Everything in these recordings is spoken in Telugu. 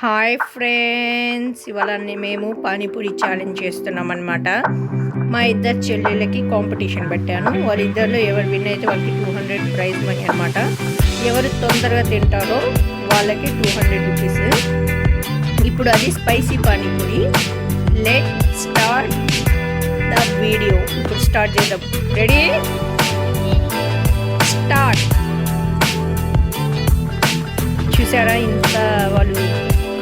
హాయ్ ఫ్రెండ్స్, ఇవాళ మేము పానీపూరి ఛాలెంజ్ చేస్తున్నాం అనమాట. మా ఇద్దరు చెల్లెళ్ళకి కాంపిటీషన్ పెట్టాను. వాళ్ళిద్దరిలో ఎవరు విన్ అయితే వాళ్ళకి 200 ప్రైజ్ మనీ అనమాట. ఎవరు తొందరగా తింటారో వాళ్ళకి 200 రూపీస్. ఇప్పుడు అది spicy panipuri. Let start the video. ఇప్పుడు స్టార్ట్ చేద్దాం. Ready, start. చూసారా, ఇంత వాళ్ళు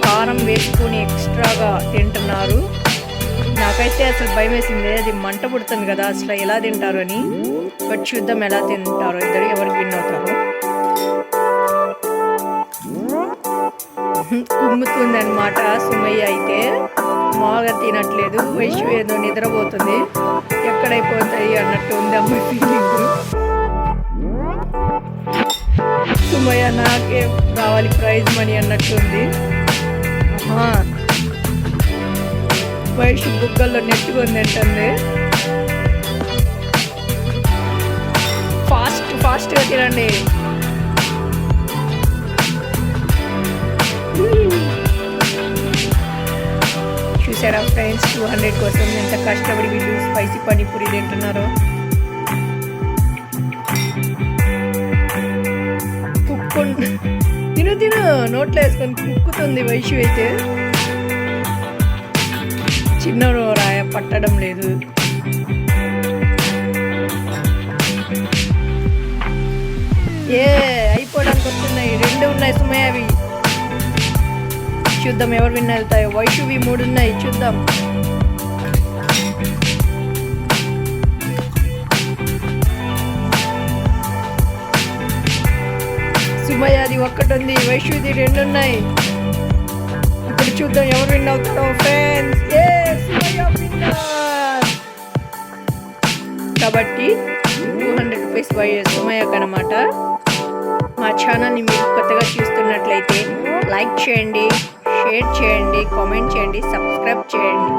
కారం వేసుకొని ఎక్స్ట్రాగా తింటున్నారు. నాకైతే అసలు భయం వేసింది, అది మంట పుడుతుంది కదా, అసలు ఎలా తింటారు అని. బట్ చూద్దాం ఎలా తింటారో ఇద్దరు, ఎవరికి విన్ అవుతారో. కుమ్ముతుంది అనమాట సుమయ్య అయితే, మాగా తినట్లేదు. వైశ్వ ఏదో నిద్రపోతుంది, ఎక్కడైపోతాయి అన్నట్టు ఉంది అమ్మాయి ఫీలింగ్. సుమయ్య నాకే కావాలి ప్రైజ్ మనీ అన్నట్టుంది. వైషు బుగ్గల్లో నెట్టుకుంది అంటుంది. ఫాస్ట్గా తినండి. చూసారా ఫ్రెండ్స్, 200 కోసం ఎంత కష్టపడి వీళ్ళు స్పైసీ పానీపూరి తింటున్నారు. తిను నోట్లో వేసుకొని కుక్కుతుంది వైషు అయితే. చిన్న రాయ పట్టడం లేదు. అయిపోవడానికి వస్తున్నాయి, 2 ఉన్నాయి సుమయ్యవి. చూద్దాం ఎవరు విన్ అవుతాయో. వైషువి 3 ఉన్నాయి, చూద్దాం. సుమయ్యది 1 ఉంది, వైషుది 2 ఉన్నాయి. ఇప్పుడు చూద్దాం ఎవరు విన్ అవుతారో ఫ్రెండ్స్. కాబట్టి 200 రూపీస్ సుమయ్యకు అనమాట. మా ఛానల్ని మీరు కొత్తగా చూస్తున్నట్లయితే లైక్ చేయండి, షేర్ చేయండి, కామెంట్ చేయండి, సబ్స్క్రైబ్ చేయండి.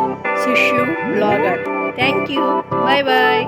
శిష్యు blogger. Thank you, bye bye.